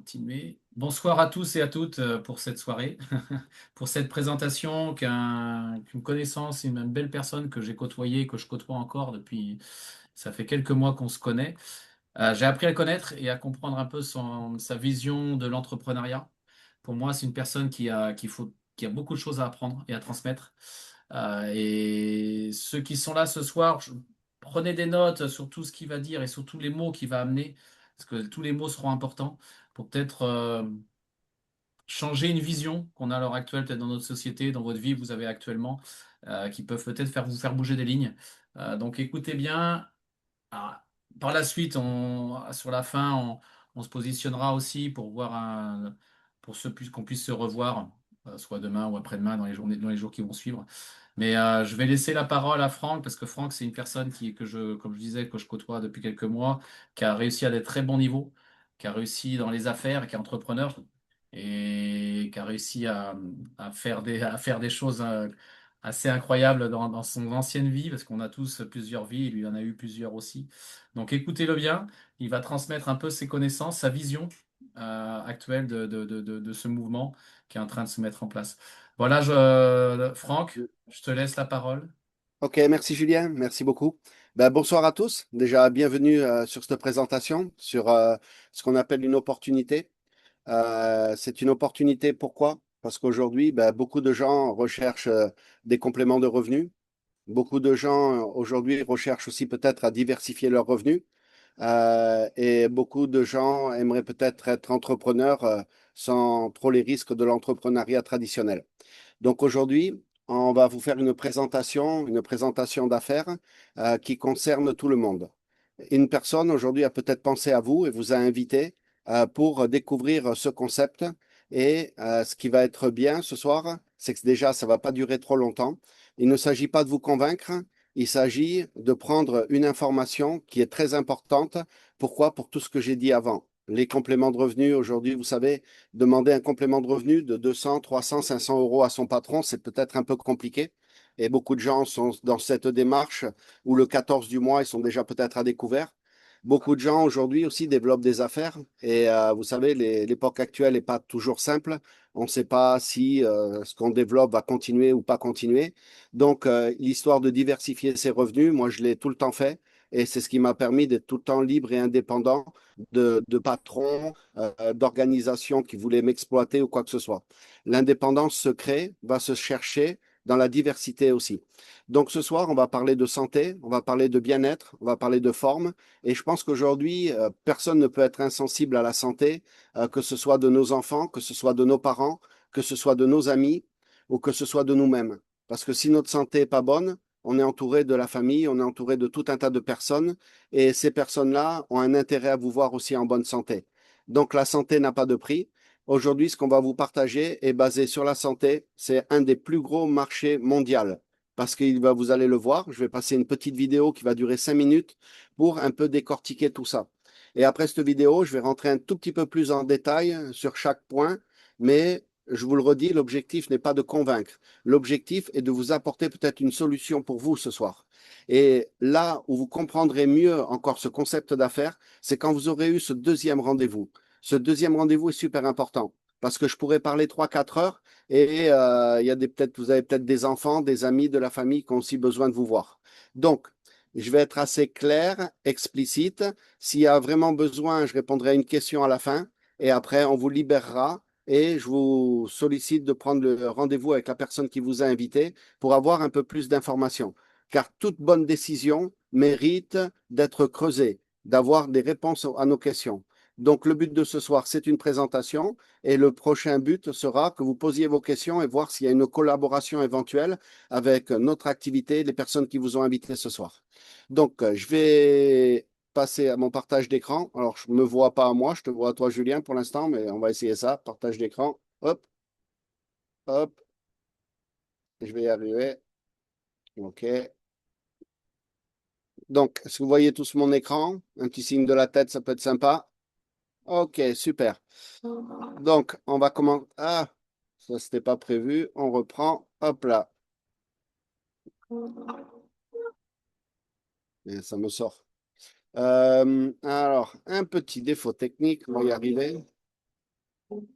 continuer. Bonsoir à tous et à toutes pour cette soirée, pour cette présentation qu'une connaissance, une belle personne que j'ai côtoyée, que je côtoie encore depuis, ça fait quelques mois qu'on se connaît. J'ai appris à le connaître et à comprendre un peu sa vision de l'entrepreneuriat. Pour moi, c'est une personne qui a beaucoup de choses à apprendre et à transmettre. Et ceux qui sont là ce soir, prenez des notes sur tout ce qu'il va dire et sur tous les mots qu'il va amener, parce que tous les mots seront importants pour peut-être changer une vision qu'on a à l'heure actuelle, peut-être dans notre société, dans votre vie que vous avez actuellement, qui peuvent peut-être vous faire bouger des lignes. Donc écoutez bien. Ah, par la suite, sur la fin, on se positionnera aussi pour voir qu'on puisse se revoir, soit demain ou après-demain, dans les jours qui vont suivre. Mais je vais laisser la parole à Franck, parce que Franck, c'est une personne comme je disais, que je côtoie depuis quelques mois, qui a réussi à des très bons niveaux, qui a réussi dans les affaires, qui est entrepreneur et qui a réussi à faire des choses assez incroyables dans son ancienne vie, parce qu'on a tous plusieurs vies, et lui en a eu plusieurs aussi. Donc écoutez-le bien, il va transmettre un peu ses connaissances, sa vision actuelle de ce mouvement qui est en train de se mettre en place. Voilà, Franck, je te laisse la parole. Ok, merci Julien, merci beaucoup. Bonsoir à tous. Déjà, bienvenue sur cette présentation sur ce qu'on appelle une opportunité. C'est une opportunité, pourquoi? Parce qu'aujourd'hui, beaucoup de gens recherchent des compléments de revenus. Beaucoup de gens aujourd'hui recherchent aussi peut-être à diversifier leurs revenus. Et beaucoup de gens aimeraient peut-être être entrepreneurs sans trop les risques de l'entrepreneuriat traditionnel. Donc aujourd'hui, on va vous faire une présentation d'affaires qui concerne tout le monde. Une personne aujourd'hui a peut-être pensé à vous et vous a invité pour découvrir ce concept. Et ce qui va être bien ce soir, c'est que déjà, ça ne va pas durer trop longtemps. Il ne s'agit pas de vous convaincre, il s'agit de prendre une information qui est très importante. Pourquoi? Pour tout ce que j'ai dit avant. Les compléments de revenus, aujourd'hui, vous savez, demander un complément de revenu de 200, 300, 500 euros à son patron, c'est peut-être un peu compliqué. Et beaucoup de gens sont dans cette démarche où le 14 du mois, ils sont déjà peut-être à découvert. Beaucoup de gens aujourd'hui aussi développent des affaires. Et vous savez, l'époque actuelle n'est pas toujours simple. On ne sait pas si ce qu'on développe va continuer ou pas continuer. Donc, l'histoire de diversifier ses revenus, moi, je l'ai tout le temps fait. Et c'est ce qui m'a permis d'être tout le temps libre et indépendant de patrons, d'organisations qui voulaient m'exploiter ou quoi que ce soit. L'indépendance se crée, va se chercher dans la diversité aussi. Donc ce soir, on va parler de santé, on va parler de bien-être, on va parler de forme. Et je pense qu'aujourd'hui, personne ne peut être insensible à la santé, que ce soit de nos enfants, que ce soit de nos parents, que ce soit de nos amis ou que ce soit de nous-mêmes. Parce que si notre santé n'est pas bonne, on est entouré de la famille, on est entouré de tout un tas de personnes et ces personnes-là ont un intérêt à vous voir aussi en bonne santé. Donc la santé n'a pas de prix. Aujourd'hui, ce qu'on va vous partager est basé sur la santé. C'est un des plus gros marchés mondiaux parce que vous allez le voir. Je vais passer une petite vidéo qui va durer 5 minutes pour un peu décortiquer tout ça. Et après cette vidéo, je vais rentrer un tout petit peu plus en détail sur chaque point, mais je vous le redis, l'objectif n'est pas de convaincre. L'objectif est de vous apporter peut-être une solution pour vous ce soir. Et là où vous comprendrez mieux encore ce concept d'affaires, c'est quand vous aurez eu ce deuxième rendez-vous. Ce deuxième rendez-vous est super important parce que je pourrais parler 3, 4 heures et il y a vous avez peut-être des enfants, des amis de la famille qui ont aussi besoin de vous voir. Donc, je vais être assez clair, explicite. S'il y a vraiment besoin, je répondrai à une question à la fin et après, on vous libérera et je vous sollicite de prendre le rendez-vous avec la personne qui vous a invité pour avoir un peu plus d'informations. Car toute bonne décision mérite d'être creusée, d'avoir des réponses à nos questions. Donc, le but de ce soir, c'est une présentation et le prochain but sera que vous posiez vos questions et voir s'il y a une collaboration éventuelle avec notre activité, les personnes qui vous ont invité ce soir. Donc, je vais passer à mon partage d'écran. Alors, je ne me vois pas à moi, je te vois à toi, Julien, pour l'instant, mais on va essayer ça. Partage d'écran. Hop, hop, je vais y arriver. OK. Donc, est-ce que vous voyez tous mon écran? Un petit signe de la tête, ça peut être sympa. OK, super. Donc, on va commencer. Ah, ça, c'était pas prévu. On reprend. Hop là. Et ça me sort. Alors, un petit défaut technique, on va y arriver. Bon,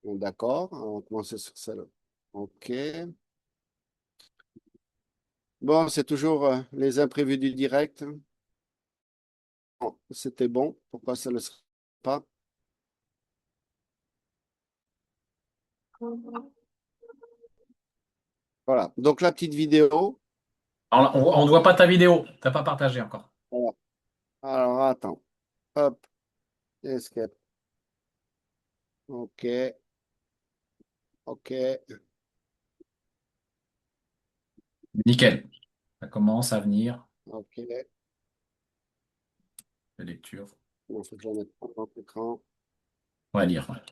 d'accord, on va commencer sur celle-là. OK. Bon, c'est toujours les imprévus du direct. Bon, c'était bon. Pourquoi ça ne le serait pas? Voilà. Donc, la petite vidéo. Alors, on ne voit pas ta vidéo. T'as pas partagé encore. Voilà. Alors, attends. Hop. Escape. OK. OK. Nickel. Ça commence à venir. OK. La lecture. Il faut que je la mette en grand écran. On va lire. Ouais.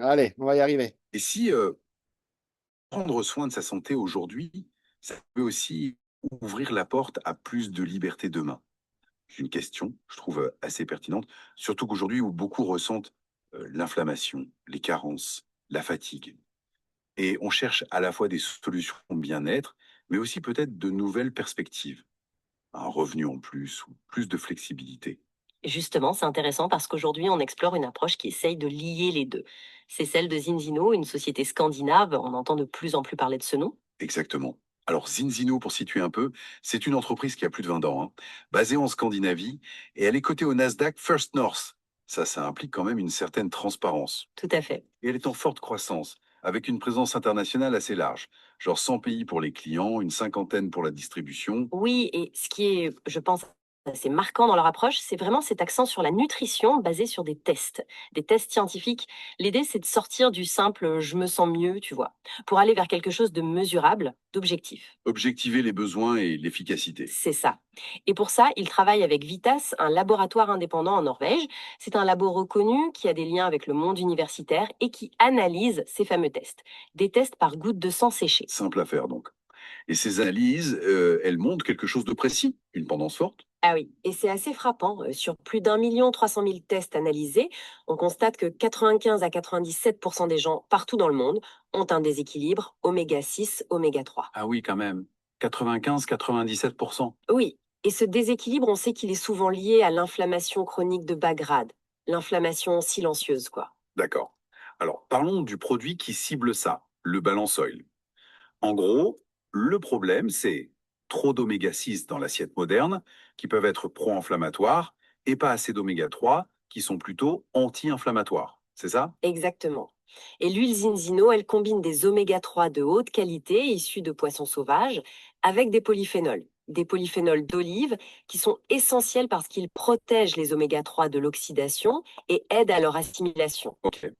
Allez, on va y arriver. Et si prendre soin de sa santé aujourd'hui, ça peut aussi ouvrir la porte à plus de liberté demain? C'est une question, je trouve, assez pertinente, surtout qu'aujourd'hui où beaucoup ressentent l'inflammation, les carences, la fatigue. Et on cherche à la fois des solutions pour bien-être, mais aussi peut-être de nouvelles perspectives. Un revenu en plus ou plus de flexibilité. Justement, c'est intéressant parce qu'aujourd'hui, on explore une approche qui essaye de lier les deux. C'est celle de Zinzino, une société scandinave. On entend de plus en plus parler de ce nom. Exactement. Alors Zinzino, pour situer un peu, c'est une entreprise qui a plus de 20 ans, hein, basée en Scandinavie, et elle est cotée au Nasdaq First North. Ça implique quand même une certaine transparence. Tout à fait. Et elle est en forte croissance, avec une présence internationale assez large. Genre 100 pays pour les clients, une cinquantaine pour la distribution. Oui, et ce qui est, je pense, assez marquant dans leur approche, c'est vraiment cet accent sur la nutrition basé sur des tests scientifiques. L'idée, c'est de sortir du simple je me sens mieux, tu vois, pour aller vers quelque chose de mesurable, d'objectif. Objectiver les besoins et l'efficacité. C'est ça. Et pour ça, ils travaillent avec Vitas, un laboratoire indépendant en Norvège. C'est un labo reconnu qui a des liens avec le monde universitaire et qui analyse ces fameux tests. Des tests par goutte de sang séchée. Simple à faire donc. Et ces analyses, elles montrent quelque chose de précis, une tendance forte. Ah oui, et c'est assez frappant. Sur plus d'1 300 000 tests analysés, on constate que 95 à 97% des gens partout dans le monde ont un déséquilibre oméga 6, oméga 3. Ah oui, quand même. 95-97%. Oui, et ce déséquilibre, on sait qu'il est souvent lié à l'inflammation chronique de bas grade, l'inflammation silencieuse, quoi. D'accord. Alors, parlons du produit qui cible ça, le Balance Oil. En gros, le problème, c'est trop d'oméga 6 dans l'assiette moderne, qui peuvent être pro-inflammatoires, et pas assez d'oméga 3, qui sont plutôt anti-inflammatoires. C'est ça? Exactement. Et l'huile Zinzino, elle combine des oméga 3 de haute qualité issus de poissons sauvages avec des polyphénols d'olive qui sont essentiels parce qu'ils protègent les oméga 3 de l'oxydation et aident à leur assimilation. Ok.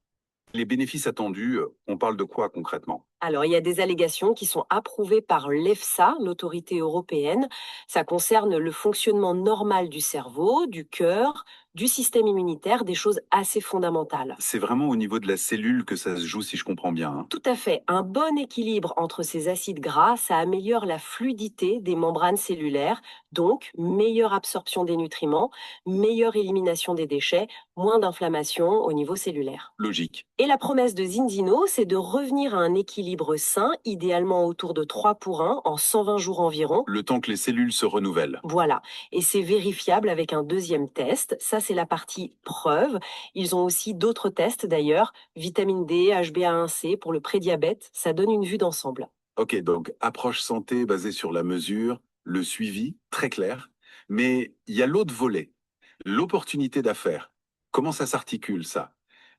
Les bénéfices attendus, on parle de quoi concrètement? Alors, il y a des allégations qui sont approuvées par l'EFSA, l'autorité européenne. Ça concerne le fonctionnement normal du cerveau, du cœur, du système immunitaire, des choses assez fondamentales. C'est vraiment au niveau de la cellule que ça se joue, si je comprends bien, hein. Tout à fait. Un bon équilibre entre ces acides gras, ça améliore la fluidité des membranes cellulaires, donc meilleure absorption des nutriments, meilleure élimination des déchets, moins d'inflammation au niveau cellulaire. Logique. Et la promesse de Zinzino, c'est de revenir à un équilibre sain, idéalement autour de 3 pour 1 en 120 jours environ. Le temps que les cellules se renouvellent. Voilà. Et c'est vérifiable avec un deuxième test. Ça, c'est la partie preuve. Ils ont aussi d'autres tests d'ailleurs, vitamine D, HbA1c pour le prédiabète. Ça donne une vue d'ensemble. Ok, donc approche santé basée sur la mesure, le suivi, très clair. Mais il y a l'autre volet, l'opportunité d'affaires. Comment ça s'articule, ça?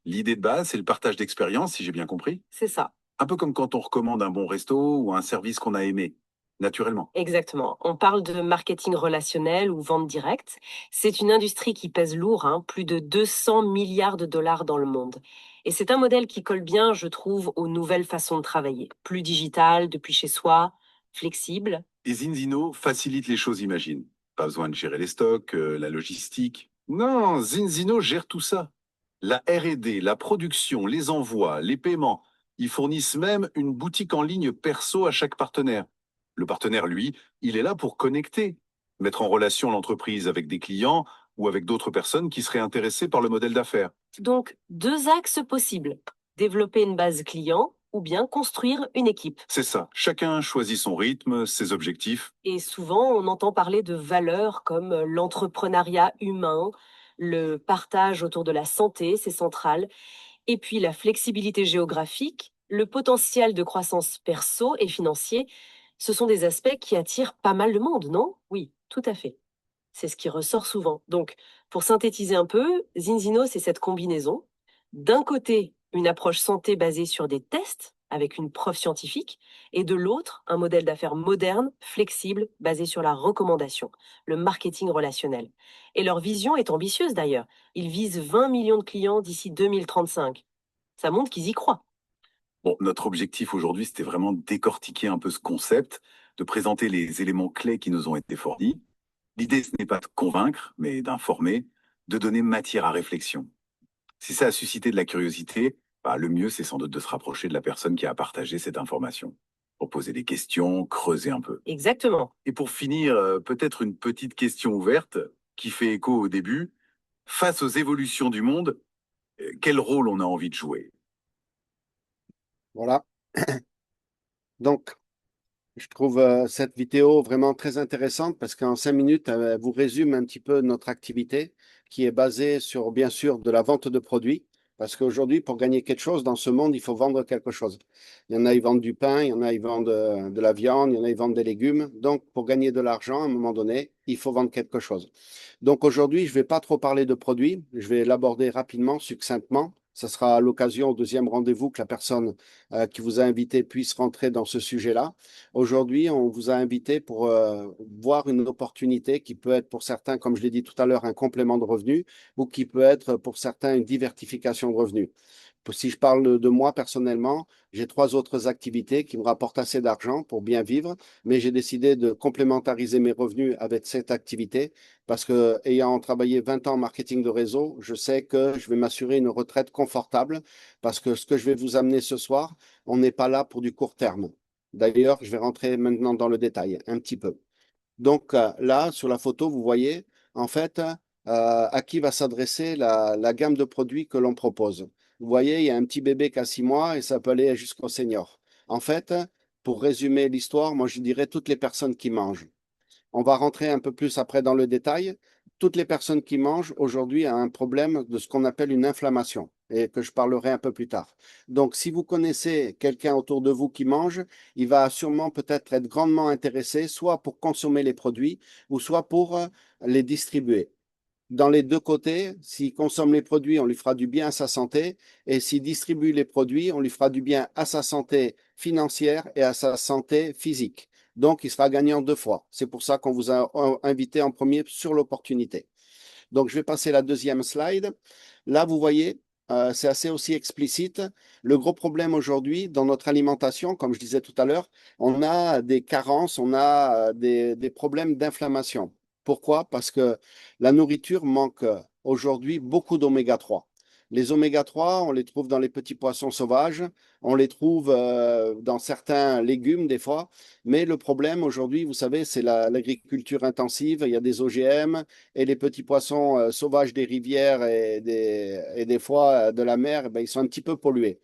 L'idée de base, c'est le partage d'expérience, si j'ai bien compris. C'est ça. Un peu comme quand on recommande un bon resto ou un service qu'on a aimé, naturellement. Exactement. On parle de marketing relationnel ou vente directe. C'est une industrie qui pèse lourd, hein, plus de 200 milliards de dollars dans le monde. Et c'est un modèle qui colle bien, je trouve, aux nouvelles façons de travailler. Plus digital, depuis chez soi, flexible. Et Zinzino facilite les choses, imagine. Pas besoin de gérer les stocks, la logistique. Non, Zinzino gère tout ça. La R&D, la production, les envois, les paiements. Ils fournissent même une boutique en ligne perso à chaque partenaire. Le partenaire, lui, il est là pour connecter, mettre en relation l'entreprise avec des clients ou avec d'autres personnes qui seraient intéressées par le modèle d'affaires. Donc, deux axes possibles. Développer une base client ou bien construire une équipe. C'est ça. Chacun choisit son rythme, ses objectifs. Et souvent, on entend parler de valeurs comme l'entrepreneuriat humain, le partage autour de la santé, c'est central, et puis la flexibilité géographique, le potentiel de croissance perso et financier. Ce sont des aspects qui attirent pas mal de monde, non? Oui, tout à fait. C'est ce qui ressort souvent. Donc, pour synthétiser un peu, Zinzino, c'est cette combinaison. D'un côté, une approche santé basée sur des tests avec une preuve scientifique, et de l'autre, un modèle d'affaires moderne, flexible, basé sur la recommandation, le marketing relationnel. Et leur vision est ambitieuse d'ailleurs. Ils visent 20 millions de clients d'ici 2035. Ça montre qu'ils y croient. Bon, notre objectif aujourd'hui, c'était vraiment de décortiquer un peu ce concept, de présenter les éléments clés qui nous ont été fournis. L'idée, ce n'est pas de convaincre, mais d'informer, de donner matière à réflexion. Si ça a suscité de la curiosité, bah, le mieux, c'est sans doute de se rapprocher de la personne qui a partagé cette information, pour poser des questions, creuser un peu. Exactement. Et pour finir, peut-être une petite question ouverte qui fait écho au début. Face aux évolutions du monde, quel rôle on a envie de jouer? Voilà. Donc, je trouve cette vidéo vraiment très intéressante parce qu'en 5 minutes, elle vous résume un petit peu notre activité qui est basée sur, bien sûr, de la vente de produits. Parce qu'aujourd'hui, pour gagner quelque chose dans ce monde, il faut vendre quelque chose. Il y en a, ils vendent du pain, il y en a, ils vendent de la viande, il y en a, ils vendent des légumes. Donc, pour gagner de l'argent, à un moment donné, il faut vendre quelque chose. Donc, aujourd'hui, je ne vais pas trop parler de produits. Je vais l'aborder rapidement, succinctement. Ce sera à l'occasion, au deuxième rendez-vous, que la personne qui vous a invité puisse rentrer dans ce sujet-là. Aujourd'hui, on vous a invité pour voir une opportunité qui peut être pour certains, comme je l'ai dit tout à l'heure, un complément de revenus ou qui peut être pour certains une diversification de revenus. Si je parle de moi personnellement, j'ai 3 autres activités qui me rapportent assez d'argent pour bien vivre, mais j'ai décidé de complémentariser mes revenus avec cette activité parce que, ayant travaillé 20 ans en marketing de réseau, je sais que je vais m'assurer une retraite confortable parce que ce que je vais vous amener ce soir, on n'est pas là pour du court terme. D'ailleurs, je vais rentrer maintenant dans le détail un petit peu. Donc là, sur la photo, vous voyez en fait à qui va s'adresser la gamme de produits que l'on propose. Vous voyez, il y a un petit bébé qui a 6 mois et ça peut aller jusqu'au senior. En fait, pour résumer l'histoire, moi je dirais toutes les personnes qui mangent. On va rentrer un peu plus après dans le détail. Toutes les personnes qui mangent aujourd'hui ont un problème de ce qu'on appelle une inflammation et que je parlerai un peu plus tard. Donc, si vous connaissez quelqu'un autour de vous qui mange, il va sûrement peut-être être grandement intéressé, soit pour consommer les produits ou soit pour les distribuer. Dans les deux côtés, s'il consomme les produits, on lui fera du bien à sa santé, et s'il distribue les produits, on lui fera du bien à sa santé financière et à sa santé physique. Donc, il sera gagnant 2 fois. C'est pour ça qu'on vous a invité en premier sur l'opportunité. Donc, je vais passer la deuxième slide. Là, vous voyez, c'est assez aussi explicite. Le gros problème aujourd'hui dans notre alimentation, comme je disais tout à l'heure, on a des carences, on a des problèmes d'inflammation. Pourquoi? Parce que la nourriture manque aujourd'hui beaucoup d'oméga 3. Les oméga 3, on les trouve dans les petits poissons sauvages, on les trouve dans certains légumes des fois, mais le problème aujourd'hui, vous savez, c'est l'agriculture intensive, il y a des OGM, et les petits poissons sauvages des rivières et des fois de la mer, ben, ils sont un petit peu pollués.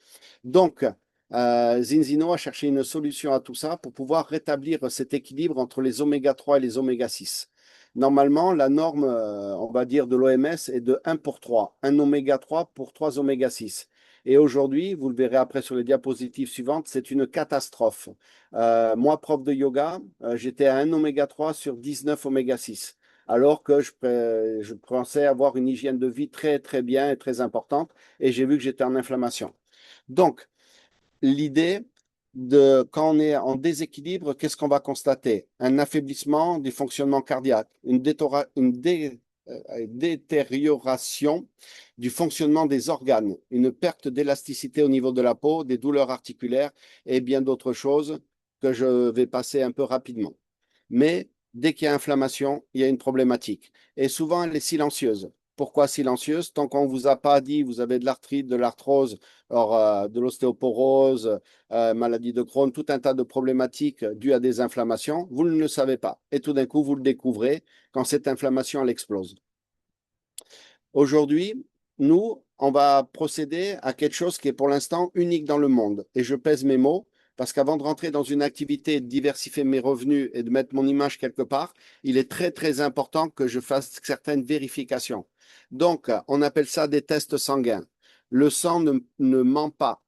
Donc, Zinzino a cherché une solution à tout ça pour pouvoir rétablir cet équilibre entre les oméga 3 et les oméga 6. Normalement, la norme, on va dire, de l'OMS est de 1 pour 3, un oméga 3 pour 3 oméga 6. Et aujourd'hui, vous le verrez après sur les diapositives suivantes, c'est une catastrophe. Moi, prof de yoga, j'étais à un oméga 3 sur 19 oméga 6 alors que je pensais avoir une hygiène de vie très, très bien et très importante, et j'ai vu que j'étais en inflammation. Donc, l'idée de quand on est en déséquilibre, qu'est-ce qu'on va constater? Un affaiblissement du fonctionnement cardiaque, détérioration du fonctionnement des organes, une perte d'élasticité au niveau de la peau, des douleurs articulaires et bien d'autres choses que je vais passer un peu rapidement. Mais dès qu'il y a inflammation, il y a une problématique. Et souvent, elle est silencieuse. Pourquoi silencieuse? Tant qu'on ne vous a pas dit, vous avez de l'arthrite, de l'arthrose, de l'ostéoporose, maladie de Crohn, tout un tas de problématiques dues à des inflammations, vous ne le savez pas. Et tout d'un coup, vous le découvrez quand cette inflammation, elle explose. Aujourd'hui, nous, on va procéder à quelque chose qui est pour l'instant unique dans le monde. Et je pèse mes mots, parce qu'avant de rentrer dans une activité, de diversifier mes revenus et de mettre mon image quelque part, il est très, très important que je fasse certaines vérifications. Donc, on appelle ça des tests sanguins. Le sang ne ment pas.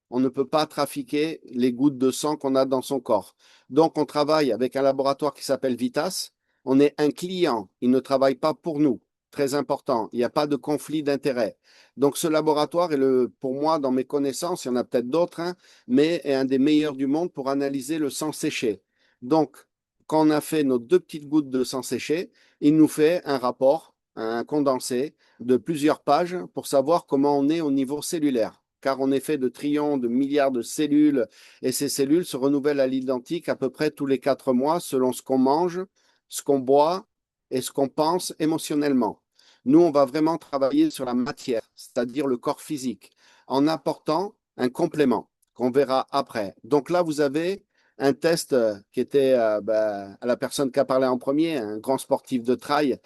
On ne peut pas trafiquer les gouttes de sang qu'on a dans son corps. Donc, on travaille avec un laboratoire qui s'appelle Vitas. On est un client. Il ne travaille pas pour nous. Très important. Il n'y a pas de conflit d'intérêt. Donc, ce laboratoire est pour moi, dans mes connaissances, il y en a peut-être d'autres, hein, mais est un des meilleurs du monde pour analyser le sang séché. Donc, quand on a fait nos 2 petites gouttes de sang séché, il nous fait un rapport, un condensé de plusieurs pages pour savoir comment on est au niveau cellulaire, car on est fait de trillions, de milliards de cellules, et ces cellules se renouvellent à l'identique à peu près tous les 4 mois selon ce qu'on mange, ce qu'on boit et ce qu'on pense émotionnellement. Nous, on va vraiment travailler sur la matière, c'est-à-dire le corps physique, en apportant un complément qu'on verra après. Donc là, vous avez un test qui était à la personne qui a parlé en premier, un grand sportif de trail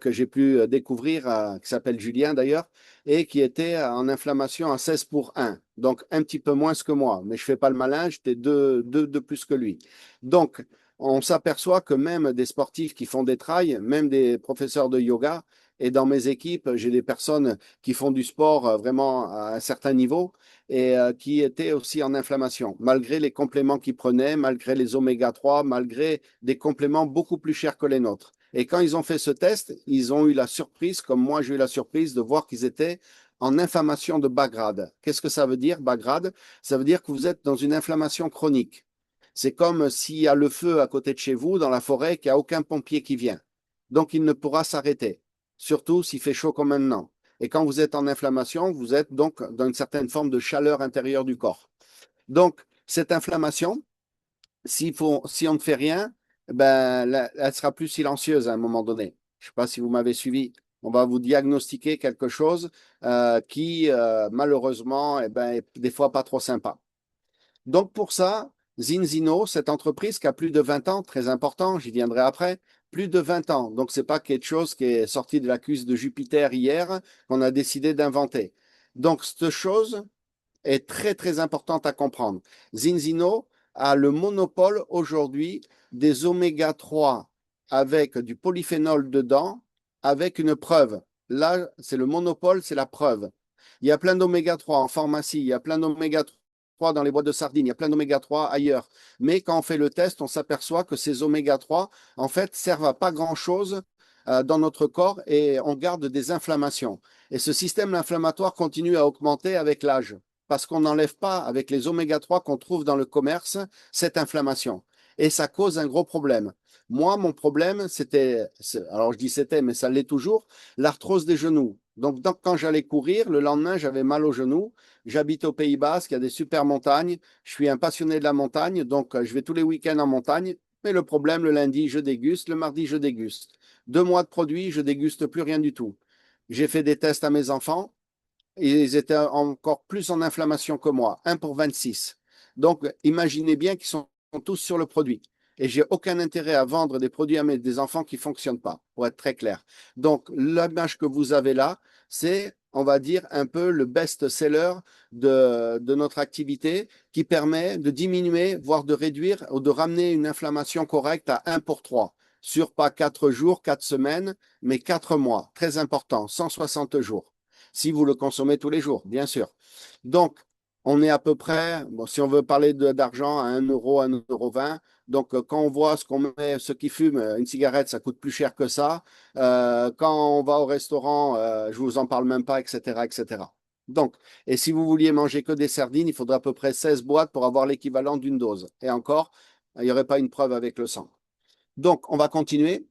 que j'ai pu découvrir, qui s'appelle Julien d'ailleurs, et qui était en inflammation à 16/1. Donc, un petit peu moins que moi. Mais je ne fais pas le malin, j'étais deux de plus que lui. Donc, on s'aperçoit que même des sportifs qui font des trails, même des professeurs de yoga, et dans mes équipes, j'ai des personnes qui font du sport vraiment à un certain niveau et qui étaient aussi en inflammation, malgré les compléments qu'ils prenaient, malgré les oméga 3, malgré des compléments beaucoup plus chers que les nôtres. Et quand ils ont fait ce test, ils ont eu la surprise, comme moi j'ai eu la surprise, de voir qu'ils étaient en inflammation de bas grade. Qu'est-ce que ça veut dire, bas grade? Ça veut dire que vous êtes dans une inflammation chronique. C'est comme s'il y a le feu à côté de chez vous, dans la forêt, qu'il n'y a aucun pompier qui vient. Donc il ne pourra s'arrêter, surtout s'il fait chaud comme maintenant. Et quand vous êtes en inflammation, vous êtes donc dans une certaine forme de chaleur intérieure du corps. Donc, cette inflammation, si on ne fait rien, ben, elle sera plus silencieuse à un moment donné. Je ne sais pas si vous m'avez suivi. On va vous diagnostiquer quelque chose qui, malheureusement, eh ben, est des fois pas trop sympa. Donc, pour ça, Zinzino, cette entreprise qui a plus de 20 ans, très important, j'y viendrai après, plus de 20 ans. Donc, ce n'est pas quelque chose qui est sorti de la cuisse de Jupiter hier qu'on a décidé d'inventer. Donc, cette chose, est très, très importante à comprendre. Zinzino a le monopole aujourd'hui des oméga 3 avec du polyphénol dedans, avec une preuve. Là, c'est le monopole, c'est la preuve. Il y a plein d'oméga 3 en pharmacie, il y a plein d'oméga 3 dans les boîtes de sardines, il y a plein d'oméga 3 ailleurs. Mais quand on fait le test, on s'aperçoit que ces oméga 3, en fait, servent à pas grand-chose dans notre corps et on garde des inflammations. Et ce système inflammatoire continue à augmenter avec l'âge parce qu'on n'enlève pas avec les oméga 3 qu'on trouve dans le commerce cette inflammation. Et ça cause un gros problème. Moi, mon problème, alors je dis c'était, mais ça l'est toujours, l'arthrose des genoux. Donc, quand j'allais courir, le lendemain, j'avais mal aux genoux. J'habite au Pays Basque, il y a des super montagnes. Je suis un passionné de la montagne, donc je vais tous les week-ends en montagne. Mais le problème, le lundi, je déguste, le mardi, je déguste. 2 mois de produits, je déguste plus rien du tout. J'ai fait des tests à mes enfants. Ils étaient encore plus en inflammation que moi, 1 pour 26. Donc, imaginez bien qu'ils sont tous sur le produit. Et j'ai aucun intérêt à vendre des produits à des enfants qui ne fonctionnent pas, pour être très clair. Donc, l'image que vous avez là, c'est, on va dire, un peu le best-seller de notre activité qui permet de diminuer, voire de réduire ou de ramener une inflammation correcte à 1 pour 3 sur pas 4 jours, 4 semaines, mais 4 mois. Très important, 160 jours si vous le consommez tous les jours, bien sûr. Donc, on est à peu près, bon, si on veut parler d'argent, à 1 euro, 1,20 €. Donc, quand on voit ce qu'on met, ceux qui fument, une cigarette, ça coûte plus cher que ça. Quand on va au restaurant, je vous en parle même pas, etc., etc. Donc, et si vous vouliez manger que des sardines, il faudrait à peu près 16 boîtes pour avoir l'équivalent d'une dose. Et encore, il n'y aurait pas une preuve avec le sang. Donc, on va continuer.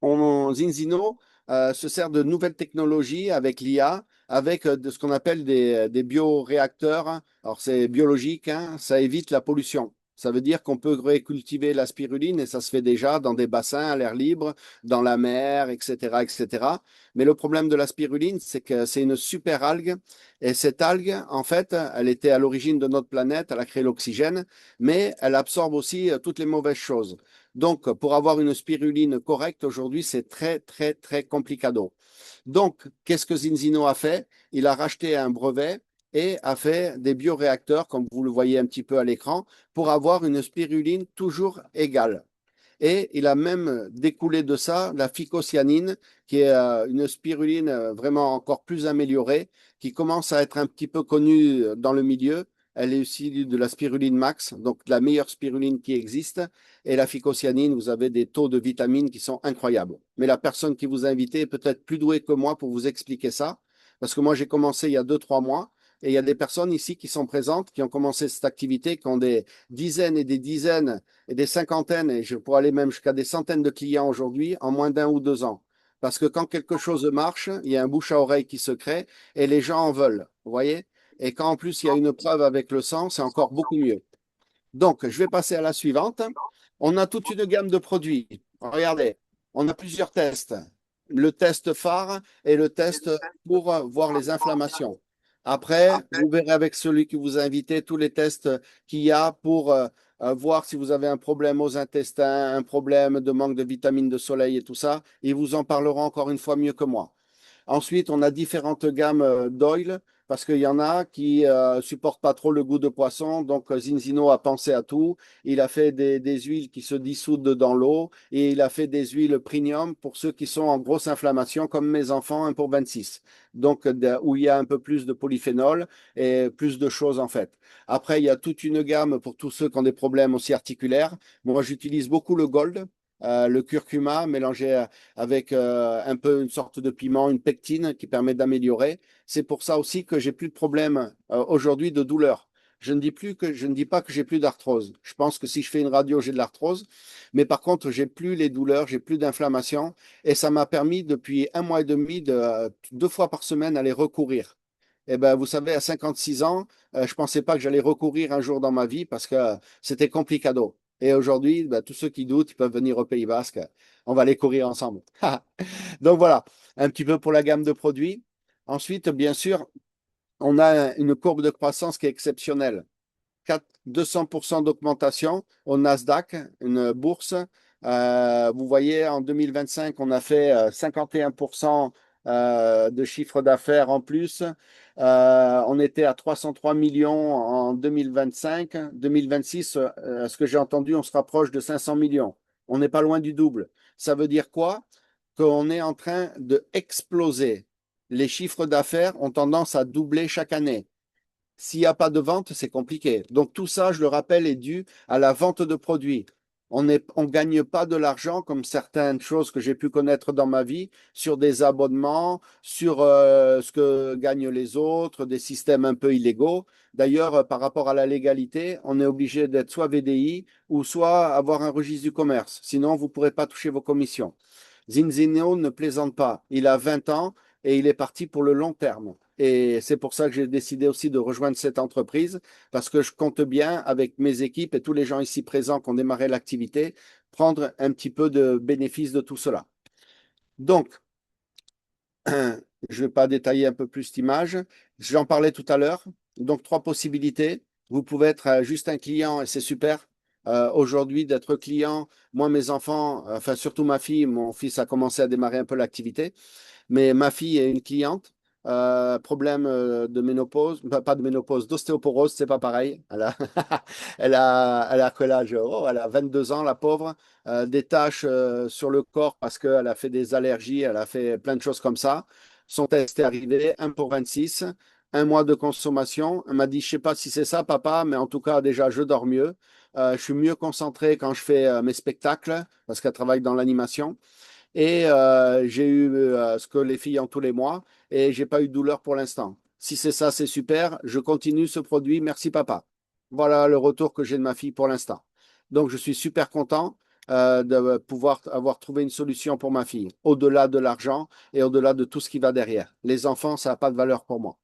Zinzino se sert de nouvelles technologies avec l'IA, avec de ce qu'on appelle des bioréacteurs. Alors, c'est biologique, hein, ça évite la pollution. Ça veut dire qu'on peut récultiver la spiruline et ça se fait déjà dans des bassins à l'air libre, dans la mer, etc., etc. Mais le problème de la spiruline, c'est que c'est une super algue et cette algue, en fait, elle était à l'origine de notre planète, elle a créé l'oxygène, mais elle absorbe aussi toutes les mauvaises choses. Donc, pour avoir une spiruline correcte aujourd'hui, c'est très, très, très complicado. Donc, qu'est-ce que Zinzino a fait? Il a racheté un brevet et a fait des bioréacteurs, comme vous le voyez un petit peu à l'écran, pour avoir une spiruline toujours égale. Et il a même découlé de ça la phycocyanine, qui est une spiruline vraiment encore plus améliorée, qui commence à être un petit peu connue dans le milieu. Elle est aussi de la spiruline max, donc la meilleure spiruline qui existe. Et la phycocyanine, vous avez des taux de vitamines qui sont incroyables. Mais la personne qui vous a invité est peut-être plus douée que moi pour vous expliquer ça, parce que moi j'ai commencé il y a 2, 3 mois. Et il y a des personnes ici qui sont présentes, qui ont commencé cette activité, qui ont des dizaines et des dizaines et des cinquantaines, et je pourrais aller même jusqu'à des centaines de clients aujourd'hui en moins d'1 ou 2 ans. Parce que quand quelque chose marche, il y a un bouche à oreille qui se crée et les gens en veulent, vous voyez? Et quand en plus il y a une preuve avec le sang, c'est encore beaucoup mieux. Donc, je vais passer à la suivante. On a toute une gamme de produits. Regardez, on a plusieurs tests. Le test phare et le test pour voir les inflammations. Après, vous verrez avec celui qui vous a invité tous les tests qu'il y a pour voir si vous avez un problème aux intestins, un problème de manque de vitamines de soleil et tout ça. Ils vous en parleront encore une fois mieux que moi. Ensuite, on a différentes gammes d'oil parce qu'il y en a qui supportent pas trop le goût de poisson. Donc, Zinzino a pensé à tout. Il a fait des huiles qui se dissoudent dans l'eau et il a fait des huiles premium pour ceux qui sont en grosse inflammation, comme mes enfants, 1 pour 26. Donc, où il y a un peu plus de polyphénol et plus de choses en fait. Après, il y a toute une gamme pour tous ceux qui ont des problèmes aussi articulaires. Moi, j'utilise beaucoup le Gold. Le curcuma mélangé avec un peu une sorte de piment, une pectine qui permet d'améliorer. C'est pour ça aussi que j'ai plus de problème aujourd'hui de douleur. Je ne dis pas que j'ai plus d'arthrose. Je pense que si je fais une radio, j'ai de l'arthrose. Mais par contre, j'ai plus les douleurs, j'ai plus d'inflammation. Et ça m'a permis depuis 1 mois et demi de 2 fois par semaine aller recourir. Eh ben, vous savez, à 56 ans, je pensais pas que j'allais recourir un jour dans ma vie parce que c'était complicado. Et aujourd'hui, ben, tous ceux qui doutent, ils peuvent venir au Pays Basque. On va aller courir ensemble. Donc voilà, un petit peu pour la gamme de produits. Ensuite, bien sûr, on a une courbe de croissance qui est exceptionnelle. 200% d'augmentation au Nasdaq, une bourse. Vous voyez, en 2025, on a fait 51% de chiffre d'affaires en plus. On était à 303 millions en 2025. 2026, à ce que j'ai entendu, on se rapproche de 500 millions. On n'est pas loin du double. Ça veut dire quoi? Qu'on est en train de exploser. Les chiffres d'affaires ont tendance à doubler chaque année. S'il n'y a pas de vente, c'est compliqué. Donc tout ça, je le rappelle, est dû à la vente de produits. On gagne pas de l'argent comme certaines choses que j'ai pu connaître dans ma vie sur des abonnements, sur ce que gagnent les autres, des systèmes un peu illégaux. D'ailleurs, par rapport à la légalité, on est obligé d'être soit VDI ou soit avoir un registre du commerce. Sinon, vous ne pourrez pas toucher vos commissions. Zinzino ne plaisante pas. Il a 20 ans et il est parti pour le long terme. Et c'est pour ça que j'ai décidé aussi de rejoindre cette entreprise, parce que je compte bien, avec mes équipes et tous les gens ici présents qui ont démarré l'activité, prendre un petit peu de bénéfice de tout cela. Donc, je ne vais pas détailler un peu plus cette image. J'en parlais tout à l'heure. Donc, 3 possibilités. Vous pouvez être juste un client et c'est super. Aujourd'hui, d'être client, moi, mes enfants, enfin surtout ma fille, mon fils a commencé à démarrer un peu l'activité. Mais ma fille est une cliente. Problème de ménopause, pas de ménopause, d'ostéoporose, c'est pas pareil. Elle a quel âge? Oh, elle a 22 ans, la pauvre. Des taches sur le corps parce qu'elle a fait des allergies, elle a fait plein de choses comme ça. Son test est arrivé, 1 pour 26, 1 mois de consommation. Elle m'a dit, je sais pas si c'est ça, papa, mais en tout cas, déjà, je dors mieux. Je suis mieux concentré quand je fais mes spectacles parce qu'elle travaille dans l'animation. Et j'ai eu ce que les filles ont tous les mois et j'ai pas eu de douleur pour l'instant. Si c'est ça, c'est super. Je continue ce produit. Merci papa. Voilà le retour que j'ai de ma fille pour l'instant. Donc je suis super content de pouvoir avoir trouvé une solution pour ma fille, au-delà de l'argent et au-delà de tout ce qui va derrière. Les enfants, ça n'a pas de valeur pour moi.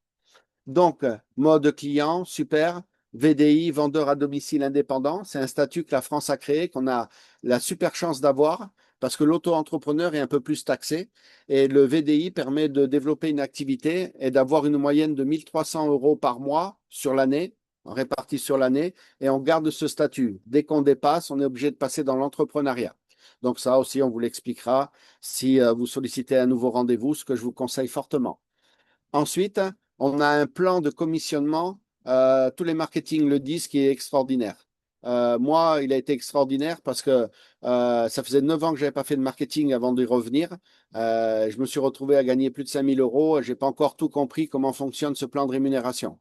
Donc, mode client, super. VDI, vendeur à domicile indépendant, c'est un statut que la France a créé, qu'on a la super chance d'avoir, parce que l'auto-entrepreneur est un peu plus taxé. Et le VDI permet de développer une activité et d'avoir une moyenne de 1 300 € par mois sur l'année. répartis sur l'année, et on garde ce statut. Dès qu'on dépasse, on est obligé de passer dans l'entrepreneuriat. Donc ça aussi, on vous l'expliquera si vous sollicitez un nouveau rendez-vous, ce que je vous conseille fortement. Ensuite, on a un plan de commissionnement. Tous les marketing le disent, qui est extraordinaire. Moi, il a été extraordinaire parce que ça faisait 9 ans que je n'avais pas fait de marketing avant d'y revenir. Je me suis retrouvé à gagner plus de 5 000 euros. Je n'ai pas encore tout compris comment fonctionne ce plan de rémunération.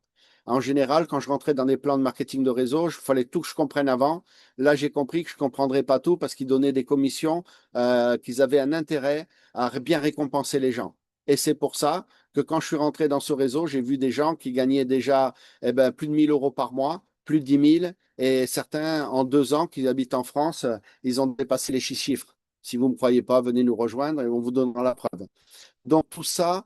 En général, quand je rentrais dans des plans de marketing de réseau, il fallait tout que je comprenne avant. Là, j'ai compris que je ne comprendrais pas tout parce qu'ils donnaient des commissions, qu'ils avaient un intérêt à bien récompenser les gens. Et c'est pour ça que quand je suis rentré dans ce réseau, j'ai vu des gens qui gagnaient déjà plus de 1 000 euros par mois, plus de 10 000, et certains en 2 ans qui habitent en France, ils ont dépassé les chiffres. Si vous ne me croyez pas, venez nous rejoindre et on vous donnera la preuve. Donc tout ça,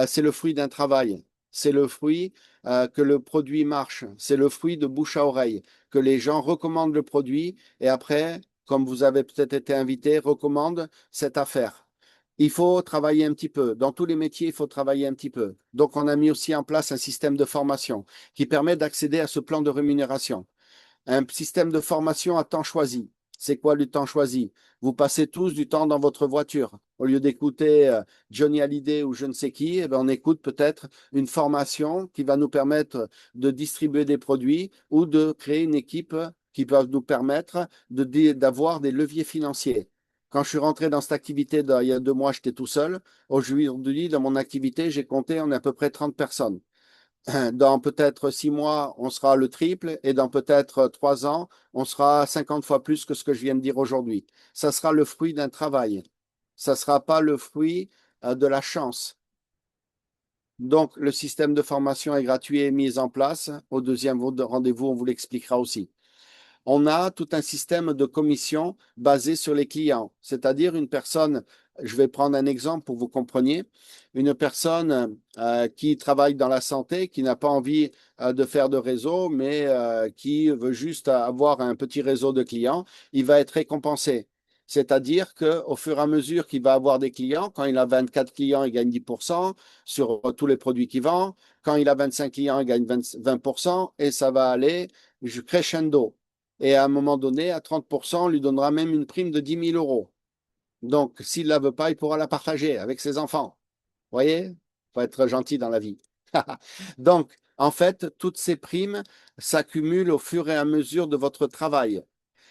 c'est le fruit d'un travail. C'est le fruit que le produit marche. C'est le fruit de bouche à oreille, que les gens recommandent le produit et après, comme vous avez peut-être été invité, recommandent cette affaire. Il faut travailler un petit peu. Dans tous les métiers, il faut travailler un petit peu. Donc, on a mis aussi en place un système de formation qui permet d'accéder à ce plan de rémunération. Un système de formation à temps choisi. C'est quoi le temps choisi? Vous passez tous du temps dans votre voiture. Au lieu d'écouter Johnny Hallyday ou je ne sais qui, eh bien, on écoute peut-être une formation qui va nous permettre de distribuer des produits ou de créer une équipe qui va nous permettre d'avoir des leviers financiers. Quand je suis rentré dans cette activité, il y a 2 mois, j'étais tout seul. Aujourd'hui, dans mon activité, j'ai compté, on est à peu près 30 personnes. Dans peut-être 6 mois, on sera le triple et dans peut-être 3 ans, on sera 50 fois plus que ce que je viens de dire aujourd'hui. Ça sera le fruit d'un travail. Ça ne sera pas le fruit de la chance. Donc, le système de formation est gratuit et mis en place. Au deuxième rendez-vous, on vous l'expliquera aussi. On a tout un système de commission basé sur les clients. C'est-à-dire une personne, je vais prendre un exemple pour que vous compreniez, une personne qui travaille dans la santé, qui n'a pas envie de faire de réseau, mais qui veut juste avoir un petit réseau de clients, il va être récompensé. C'est-à-dire qu'au fur et à mesure qu'il va avoir des clients, quand il a 24 clients, il gagne 10% sur tous les produits qu'il vend. Quand il a 25 clients, il gagne 20% et ça va aller crescendo. Et à un moment donné, à 30%, on lui donnera même une prime de 10 000 euros. Donc, s'il ne la veut pas, il pourra la partager avec ses enfants. Vous voyez? Il faut être gentil dans la vie. Donc, en fait, toutes ces primes s'accumulent au fur et à mesure de votre travail.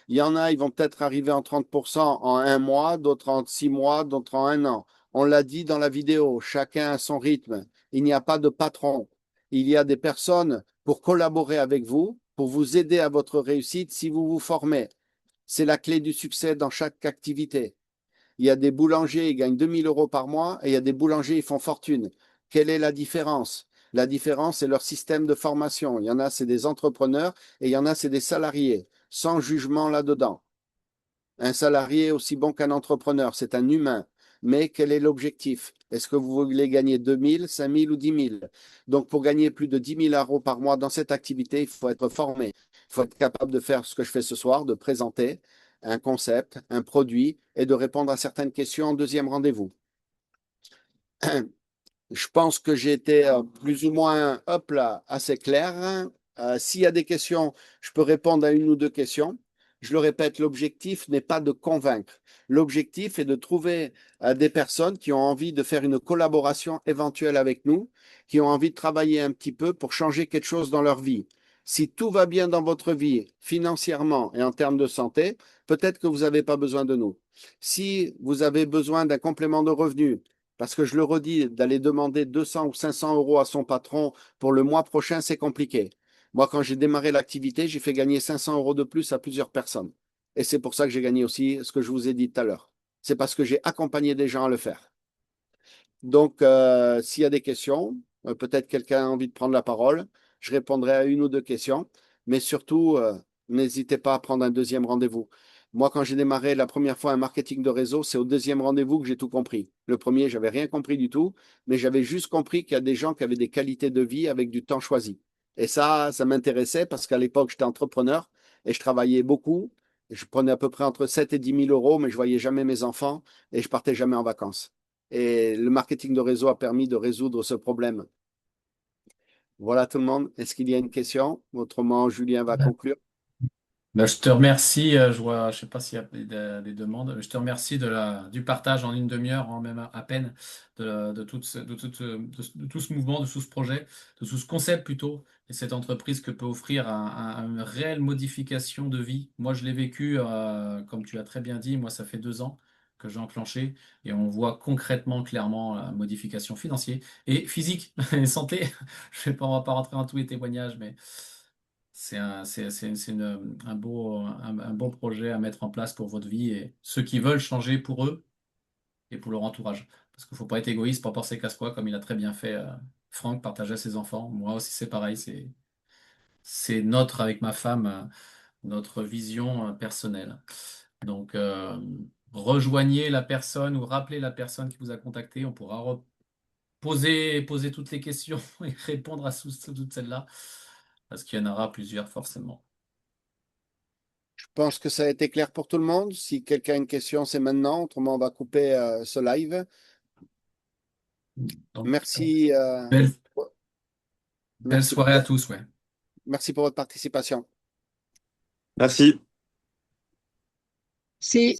Il y en a, ils vont peut-être arriver en 30% en 1 mois, d'autres en 6 mois, d'autres en 1 an. On l'a dit dans la vidéo, chacun a son rythme. Il n'y a pas de patron. Il y a des personnes pour collaborer avec vous, pour vous aider à votre réussite si vous vous formez. C'est la clé du succès dans chaque activité. Il y a des boulangers, ils gagnent 2 000 euros par mois et il y a des boulangers, ils font fortune. Quelle est la différence? La différence, c'est leur système de formation. Il y en a, c'est des entrepreneurs et il y en a, c'est des salariés, sans jugement là-dedans. Un salarié est aussi bon qu'un entrepreneur, c'est un humain. Mais quel est l'objectif? Est-ce que vous voulez gagner 2 000, 5 000 ou 10 000? Donc, pour gagner plus de 10 000 euros par mois dans cette activité, il faut être formé. Il faut être capable de faire ce que je fais ce soir, de présenter un concept, un produit et de répondre à certaines questions en deuxième rendez-vous. Je pense que j'ai été plus ou moins hop là, assez clair. S'il y a des questions, je peux répondre à une ou deux questions. Je le répète, l'objectif n'est pas de convaincre. L'objectif est de trouver des personnes qui ont envie de faire une collaboration éventuelle avec nous, qui ont envie de travailler un petit peu pour changer quelque chose dans leur vie. Si tout va bien dans votre vie, financièrement et en termes de santé, peut-être que vous n'avez pas besoin de nous. Si vous avez besoin d'un complément de revenus, parce que je le redis, d'aller demander 200 ou 500 euros à son patron pour le mois prochain, c'est compliqué. Moi, quand j'ai démarré l'activité, j'ai fait gagner 500 euros de plus à plusieurs personnes. Et c'est pour ça que j'ai gagné aussi ce que je vous ai dit tout à l'heure. C'est parce que j'ai accompagné des gens à le faire. Donc, s'il y a des questions, peut-être quelqu'un a envie de prendre la parole, je répondrai à une ou deux questions. Mais surtout, n'hésitez pas à prendre un deuxième rendez-vous. Moi, quand j'ai démarré la première fois un marketing de réseau, c'est au deuxième rendez-vous que j'ai tout compris. Le premier, j'avais rien compris du tout, mais j'avais juste compris qu'il y a des gens qui avaient des qualités de vie avec du temps choisi. Et ça m'intéressait parce qu'à l'époque, j'étais entrepreneur et je travaillais beaucoup. Je prenais à peu près entre 7 et 10 000 euros, mais je voyais jamais mes enfants et je partais jamais en vacances. Et le marketing de réseau a permis de résoudre ce problème. Voilà tout le monde. Est-ce qu'il y a une question? Autrement, Julien va conclure. Ben, je te remercie, je sais pas s'il y a des demandes, je te remercie du partage en une demi-heure, en même à peine, de tout ce mouvement, de tout ce projet, de tout ce concept plutôt, et cette entreprise que peut offrir une réelle modification de vie. Moi, je l'ai vécu, comme tu as très bien dit, moi, ça fait 2 ans que j'ai enclenché, et on voit concrètement, clairement, la modification financière et physique et santé. On va pas rentrer dans tous les témoignages, mais c'est un beau projet à mettre en place pour votre vie et ceux qui veulent changer pour eux et pour leur entourage. Parce qu'il ne faut pas être égoïste, pas penser qu'à soi, comme il a très bien fait Franck, partager à ses enfants. Moi aussi, c'est pareil. C'est notre, avec ma femme, notre vision personnelle. Donc, rejoignez la personne ou rappelez la personne qui vous a contacté. On pourra poser toutes les questions et répondre à toutes celles-là. Parce qu'il y en aura plusieurs, forcément. Je pense que ça a été clair pour tout le monde. Si quelqu'un a une question, c'est maintenant. Autrement, on va couper ce live. Donc, Merci, belle, belle merci, soirée à tous, ouais. merci pour votre participation. Merci. Sì.